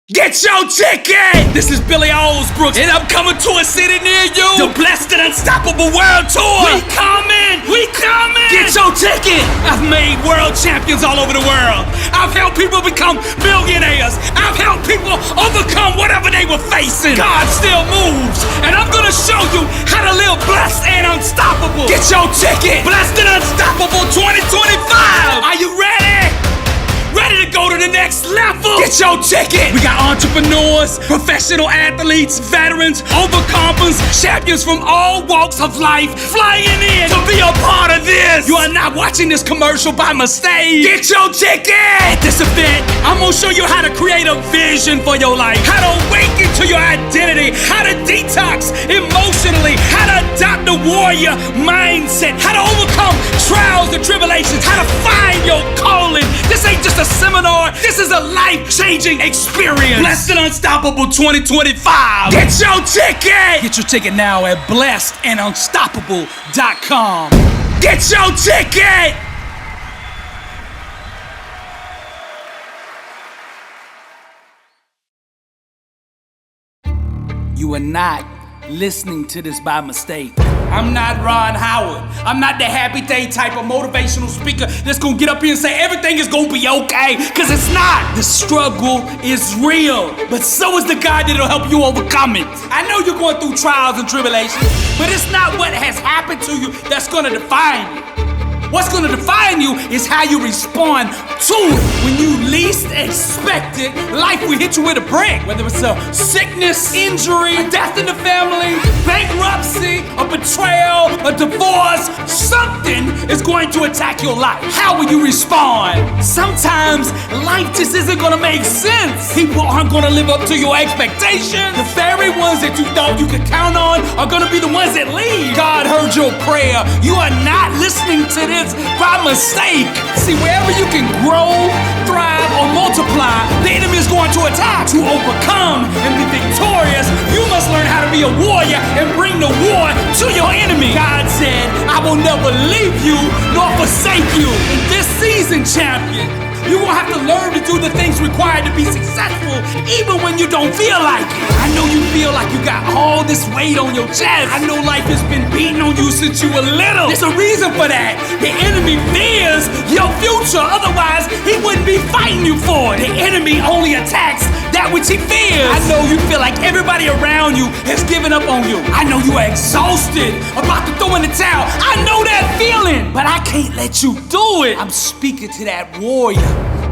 Get your ticket! This is Billy Alsbrooks, and I'm coming to a city near you. The Blessed and Unstoppable World Tour. We coming! We coming! Get your ticket! I've made world champions all over the world. I've helped people become billionaires. I've helped people overcome whatever they were facing. God still moves, and I'm gonna show you how to live blessed and unstoppable. Get your ticket! Blessed and Unstoppable 2025! Are you ready? Ready to go to the next level? Get your ticket! We got entrepreneurs, professional athletes, veterans, overcomers, champions from all walks of life flying in to be a part of this. You are not watching this commercial by mistake. Get your ticket! At this event, I'm gonna show you how to create a vision for your life, how to awaken to your identity, how to detox emotionally, how to adopt the warrior mindset, how to overcome trials and tribulations, how to find your calling. This ain't just a seminar, this is a life-changing experience. Blessed and Unstoppable 2025. Get your ticket! Get your ticket now at blessedandunstoppable.com. Get your ticket! You are not listening to this by mistake. I'm not Ron Howard. I'm not the happy day type of motivational speaker that's gonna get up here and say everything is gonna be okay, cause it's not. The struggle is real, but so is the God that'll help you overcome it. I know you're going through trials and tribulations, but it's not what has happened to you that's gonna define you. What's gonna define you is how you respond to it. When you least expect it, life will hit you with a brick. Whether it's a sickness, injury, a death in the family, bankruptcy, a betrayal, a divorce, something is going to attack your life. How will you respond? Sometimes life just isn't gonna make sense. People aren't gonna live up to your expectations. The very ones that you thought you could count on are gonna be the ones that leave. God heard your prayer. You are not listening to this by mistake. See, wherever you can grow, thrive, or multiply, the enemy is going to attack. To overcome and be victorious, you must learn how to be a warrior and bring the war to your enemy. God said, I will never leave you nor forsake you. In this season, champion, you're gonna have to learn to do the things required to be successful, even when you don't feel like it. I know you feel like you got all this weight on your chest. I know life has been beating on you since you were little. There's a reason for that. The enemy fears your future, otherwise he wouldn't be fighting you for it. The enemy only attacks that which he fears. I know you feel like everybody around you has given up on you. I know you are exhausted, about to throw in the towel. I know that feeling, but I can't let you do it. I'm speaking to that warrior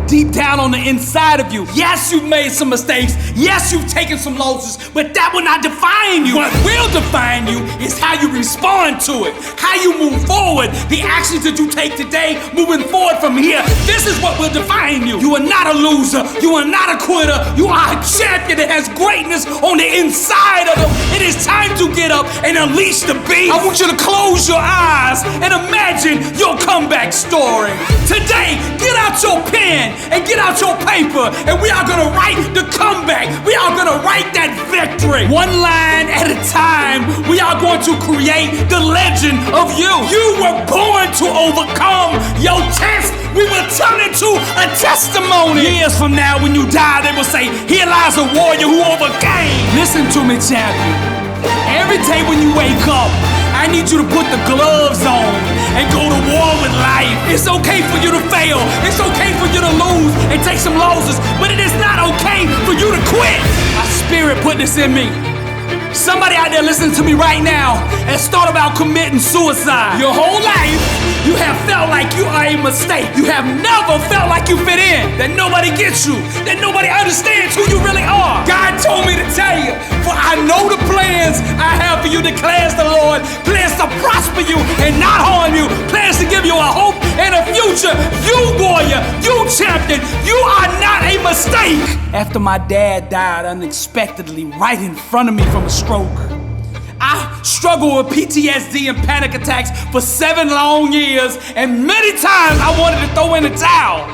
deep down on the inside of you. Yes, you've made some mistakes. Yes, you've taken some losses, but that will not define you. What will define you is how you respond to it, how you move forward, the actions that you take today, moving forward from here. This is what will define you. You are not a loser. You are not a quitter. You are a champion that has greatness on the inside of you. It is time to get up and unleash the beast. I want you to close your eyes and imagine your comeback story. Today, get out your pen and get out your paper, and we are gonna write the comeback. We are gonna write that victory. One line at a time, we are going to create the legend of you. You were born to overcome. Your test, we will turn into a testimony. Years from now, when you die, they will say, here lies a warrior who overcame. Listen to me, champion. Every day when you wake up, I need you to put the gloves on and go to war with life. It's okay for you to fail. It's okay for you to lose and take some losses, but it is not okay for you to quit. My spirit put this in me. Somebody out there listening to me right now has thought about committing suicide. Your whole life, you have felt like you are a mistake. You have never felt like you fit in, that nobody gets you, that nobody understands who you really are. God told me to tell you, for I know the plans I have for you, declares the Lord. Plans to prosper you and not harm you. Plans to give you a hope and a future. You warrior, you champion, you are not a mistake. After my dad died unexpectedly right in front of me from a stroke, I struggled with PTSD and panic attacks for 7 long years, and many times I wanted to throw in the towel.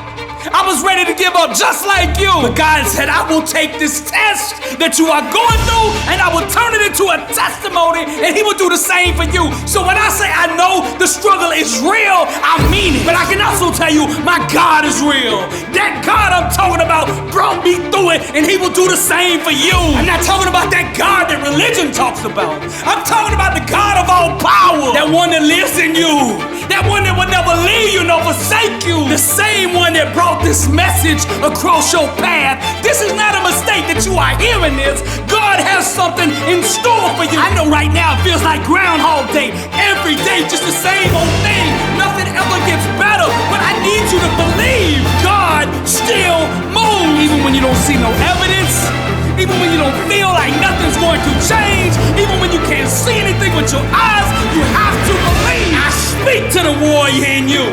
I was ready to give up just like you. But God said, I will take this test that you are going through and I will turn it into a testimony, and He will do the same for you. So when I say I know the struggle is real, I mean it. But I can also tell you, my God is real. That God I'm talking about brought me through it, and He will do the same for you. I'm not talking about that God that religion talks about. I'm talking about the God of all power, that one that lives in you, that one that will never leave you nor forsake you, the same one that brought this message across your path. This is not a mistake that you are hearing this. God has something in store for you. I know right now it feels like Groundhog Day. Every day just the same old thing. Nothing ever gets better, but I need you to believe God still moves. Even when you don't see no evidence, even when you don't feel like nothing's going to change, even when you can't see anything with your eyes, you have to believe. I speak to the warrior in you.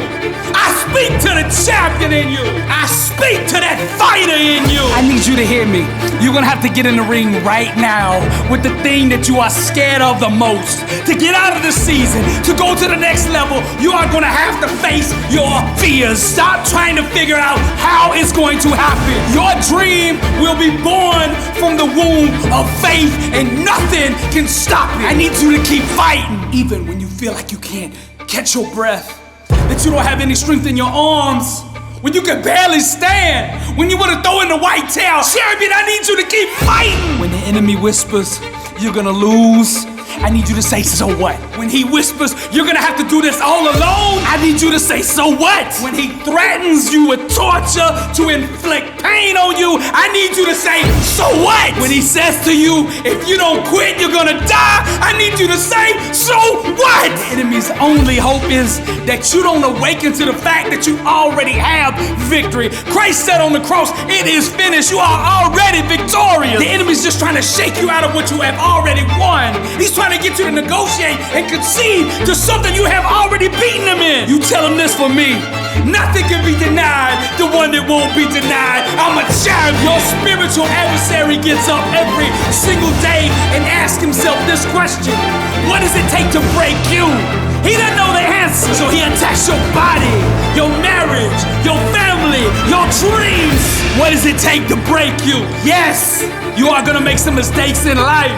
I speak to the champion in you. I speak to that fighter in you. I need you to hear me. You're gonna have to get in the ring right now with the thing that you are scared of the most. To get out of the season, to go to the next level, you are gonna have to face your fears. Stop trying to figure out how it's going to happen. Your dream will be born from the womb of faith, and nothing can stop it. I need you to keep fighting, even when you feel like you can't catch your breath, that you don't have any strength in your arms, when you can barely stand, when you want to throw in the white towel. Champion, I need you to keep fighting. When the enemy whispers, you're gonna lose, I need you to say, so what? When he whispers, you're gonna have to do this all alone, I need you to say, so what? When he threatens you with torture to inflict pain on you, I need you to say, so what? When he says to you, if you don't quit, you're gonna die, I need you to say, so what? The enemy's only hope is that you don't awaken to the fact that you already have victory. Christ said on the cross, it is finished. You are already victorious. The enemy's just trying to shake you out of what you have already won. He's trying to get you to negotiate and concede to something you have already beaten him in. You tell him this for me: nothing can be denied, the one that won't be denied. I'm a champion. Your spiritual adversary gets up every single day and asks himself this question: what does it take to break you? He doesn't know the answer, so he attacks your body, your marriage, your family, your dreams. What does it take to break you? Yes, you are gonna make some mistakes in life.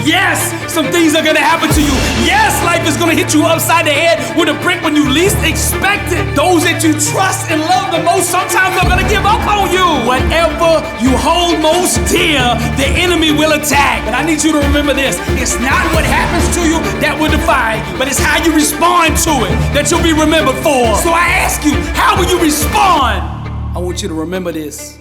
Yes, some things are gonna happen to you. Yes, life is gonna hit you upside the head with a brick when you least expect it. Those that you trust and love the most sometimes are gonna give up on you. Whatever you hold most dear, the enemy will attack. But I need you to remember this: it's not what happens to you that will define you, but it's how you respond to it that you'll be remembered for. So I ask you, how will you respond? I want you to remember this: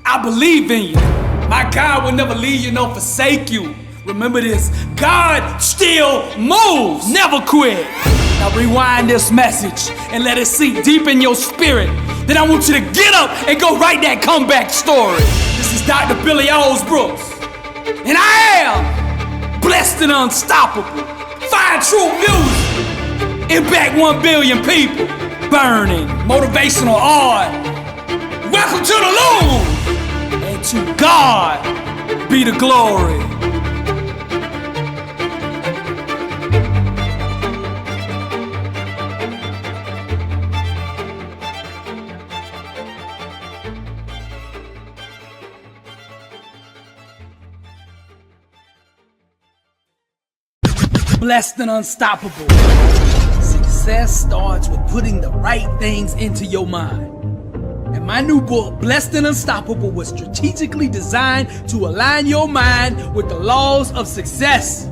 I believe in you. My God will never leave you nor forsake you. Remember this: God still moves. Never quit. Now rewind this message and let it sink deep in your spirit. Then I want you to get up and go write that comeback story. This is Dr. Billy Alsbrooks, and I am blessed and unstoppable. Find true music, impact 1 billion people. Burning motivational art. Welcome to the loom, and to God be the glory. Blessed and unstoppable. Success starts with putting the right things into your mind. And my new book, Blessed and Unstoppable, was strategically designed to align your mind with the laws of success.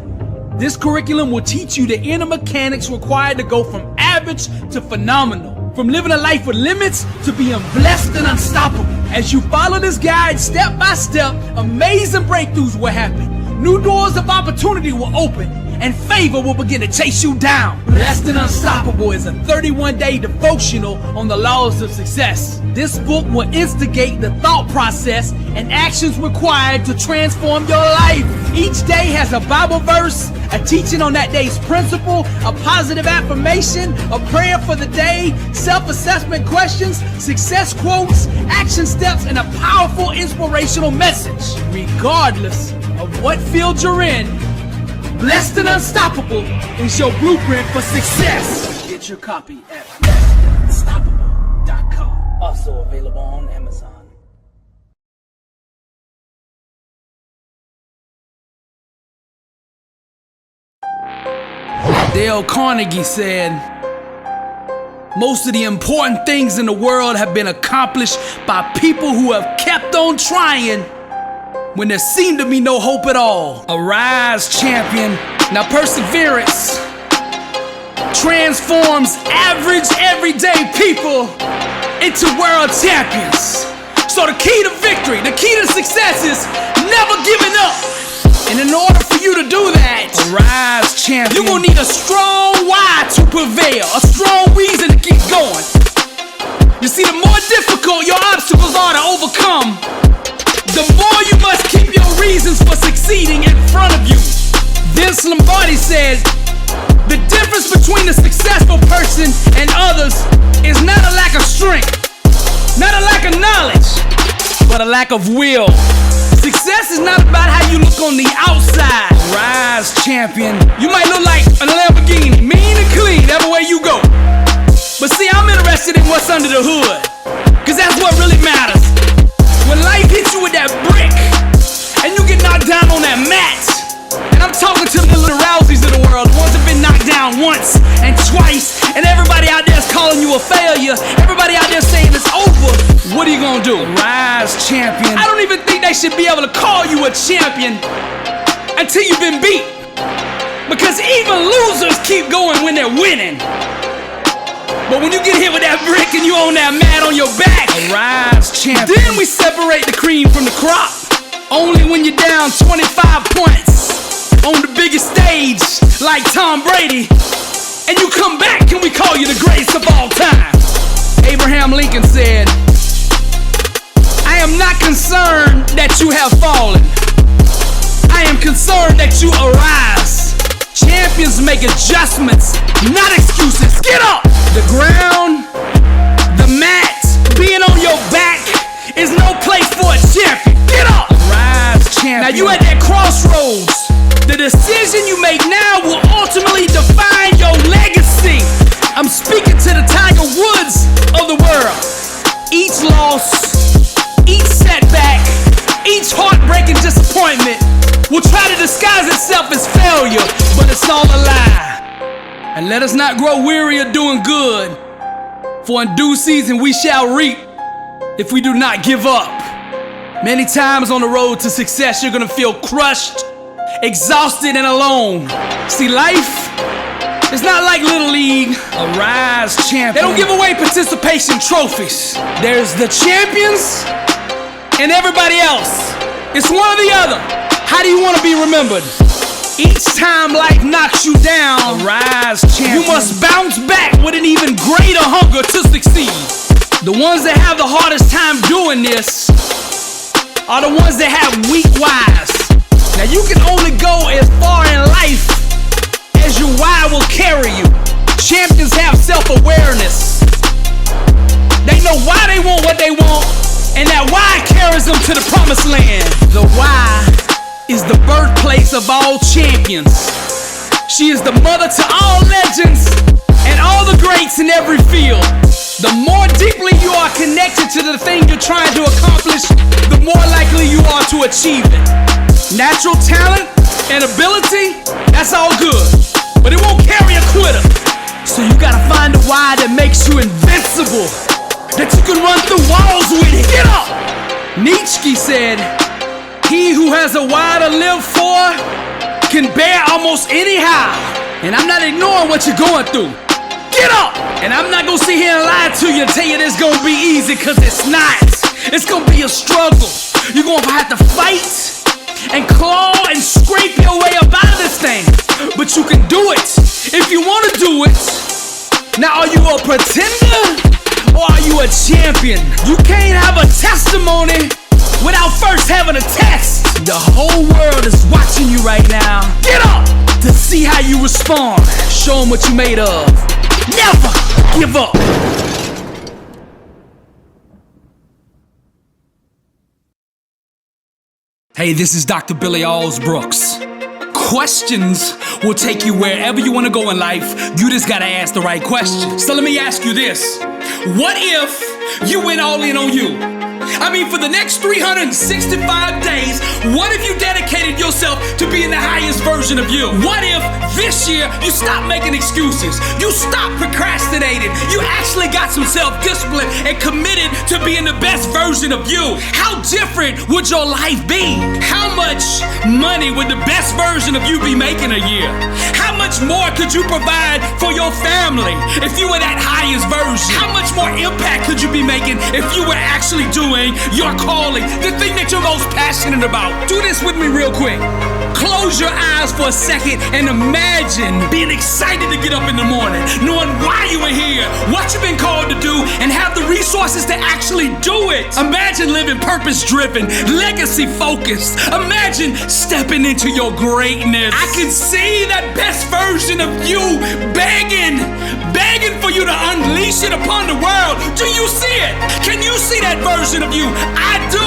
This curriculum will teach you the inner mechanics required to go from average to phenomenal, from living a life with limits to being blessed and unstoppable. As you follow this guide step by step, amazing breakthroughs will happen. New doors of opportunity will open, and favor will begin to chase you down. Blessed and Unstoppable is a 31-day devotional on the laws of success. This book will instigate the thought process and actions required to transform your life. Each day has a Bible verse, a teaching on that day's principle, a positive affirmation, a prayer for the day, self-assessment questions, success quotes, action steps, and a powerful inspirational message. Regardless of what field you're in, Blessed and Unstoppable is your blueprint for success. Get your copy at blessedandunstoppable.com. Also available on Amazon. Dale Carnegie said, most of the important things in the world have been accomplished by people who have kept on trying when there seemed to be no hope at all. Arise, champion. Now perseverance transforms average, everyday people into world champions. So the key to victory, the key to success is never giving up. And in order for you to do that, arise, champion, you're gonna need a strong why to prevail, a strong reason to keep going. You see, the more difficult your obstacles are to overcome, the more you must keep your reasons for succeeding in front of you. Vince Lombardi said, the difference between a successful person and others is not a lack of strength, not a lack of knowledge, but a lack of will. Success is not about how you look on the outside. Rise, champion. You might look like a Lamborghini, mean and clean everywhere you go. But see, I'm interested in what's under the hood, cause that's what really matters. When life hits you with that brick, and you get knocked down on that mat, and I'm talking to the little Rouseys of the world, the ones that been knocked down once and twice, and everybody out there is calling you a failure, everybody out there saying it's over. What are you gonna do? Rise, champion. I don't even think they should be able to call you a champion until you've been beat, because even losers keep going when they're winning. But when you get hit with that brick and you own that mat on your back, rise, champion. Then we separate the cream from the crop. Only when you're down 25 points on the biggest stage like Tom Brady, and you come back, can we call you the greatest of all time? Abraham Lincoln said, I am not concerned that you have fallen. I am concerned that you arise. Champions make adjustments, not excuses. Get up! The ground, the mat, being on your back is no place for a champion. Get up! Rise, champion. Now you at that crossroads. The decision you make now will ultimately define your legacy. I'm speaking to the Tiger Woods of the world. Each loss, each setback, each heartbreaking disappointment will try to disguise itself as failure, but it's all a lie. And let us not grow weary of doing good, for in due season we shall reap if we do not give up. Many times on the road to success, you're gonna feel crushed, exhausted, and alone. See, life is not like Little League. Arise, champion. They don't give away participation trophies. There's the champions and everybody else. It's one or the other. How do you want to be remembered? Each time life knocks you down, arise, champion. You must bounce back with an even greater hunger to succeed. The ones that have the hardest time doing this are the ones that have weak whys. Now you can only go as far in life as your why will carry you. Champions have self-awareness. They know why they want what they want, and that why carries them to the promised land. The why is the birthplace of all champions. She is the mother to all legends and all the greats in every field. The more deeply you are connected to the thing you're trying to accomplish, the more likely you are to achieve it. Natural talent and ability, that's all good, but it won't carry a quitter. So you gotta find a why that makes you invincible, that you can run through walls with it. Get up! Nietzsche said, he who has a why to live for can bear almost anyhow. And I'm not ignoring what you're going through. Get up! And I'm not gonna sit here and lie to you and tell you it's gonna be easy, cause it's not. It's gonna be a struggle. You're gonna have to fight and claw and scrape your way up out of this thing. But you can do it if you wanna do it. Now, are you a pretender or are you a champion? You can't have a testimony without first having a test. The whole world is watching you right now. Get up to see how you respond. Show them what you made of. Never give up. Hey, this is Dr. Billy Alsbrooks. Questions will take you wherever you want to go in life. You just gotta ask the right questions. So let me ask you this. What if you went all in on you? I mean, for the next 365 days, what if you dedicated yourself to being the highest version of you? What if this year you stopped making excuses? You stopped procrastinating. You actually got some self-discipline and committed to being the best version of you. How different would your life be? How much money would the best version of you be making a year? How much more could you provide for your family if you were that highest version? How much more impact could you be making if you were actually doing your calling, the thing that you're most passionate about? Do this with me real quick. Close your eyes for a second and imagine being excited to get up in the morning, knowing why you were here, what you've been called to do, and have the resources to actually do it. Imagine living purpose-driven, legacy-focused. Imagine stepping into your greatness. I can see that best version of you begging for you to unleash it upon the world. Do you see it? Can you see that version of you? I do.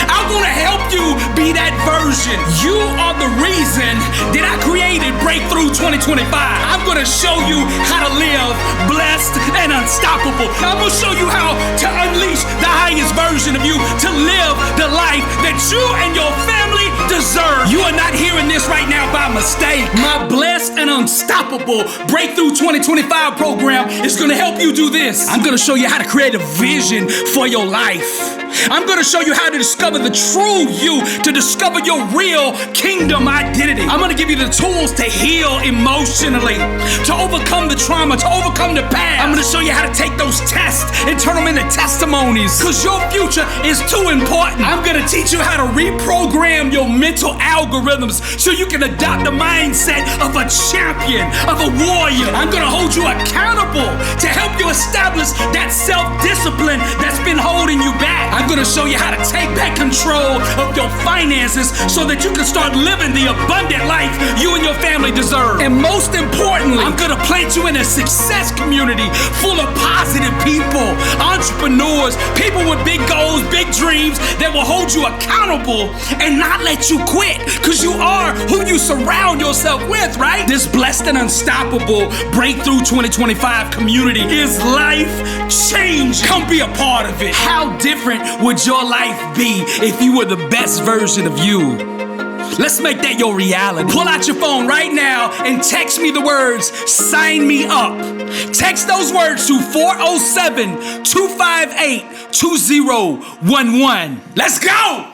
I'm gonna help you be that version. You are the reason that I created Breakthrough 2025. I'm gonna show you how to live blessed and unstoppable. I'm gonna show you how to unleash the highest version of you, to live the life that you and your family deserve. You are not hearing this right now by mistake. My Blessed and Unstoppable Breakthrough 2025 program is gonna help you do this. I'm gonna show you how to create a vision for your life. I'm gonna show you how to discover the true you, to discover your real kingdom identity. I'm gonna give you the tools to heal emotionally, to overcome the trauma, to overcome the past. I'm gonna show you how to take those tests and turn them into testimonies, because your future is too important. I'm gonna teach you how to reprogram your mental algorithms so you can adopt the mindset of a champion, of a warrior. I'm gonna hold you accountable to help you establish that self-discipline that's been holding you back. I'm gonna show you how to take back control of your finances so that you can start living the abundant life you and your family deserve. And most importantly, I'm gonna plant you in a success community full of positive people, entrepreneurs, people with big goals, big dreams that will hold you accountable and not let you quit, because you are who you surround yourself with, right? This Blessed and Unstoppable Breakthrough 2025 community is life changing. Come be a part of it. How different would your life be if you were the best version of you? Let's make that your reality. Pull out your phone right now and text me the words, "Sign me up." Text those words to 407-258-2011. Let's go!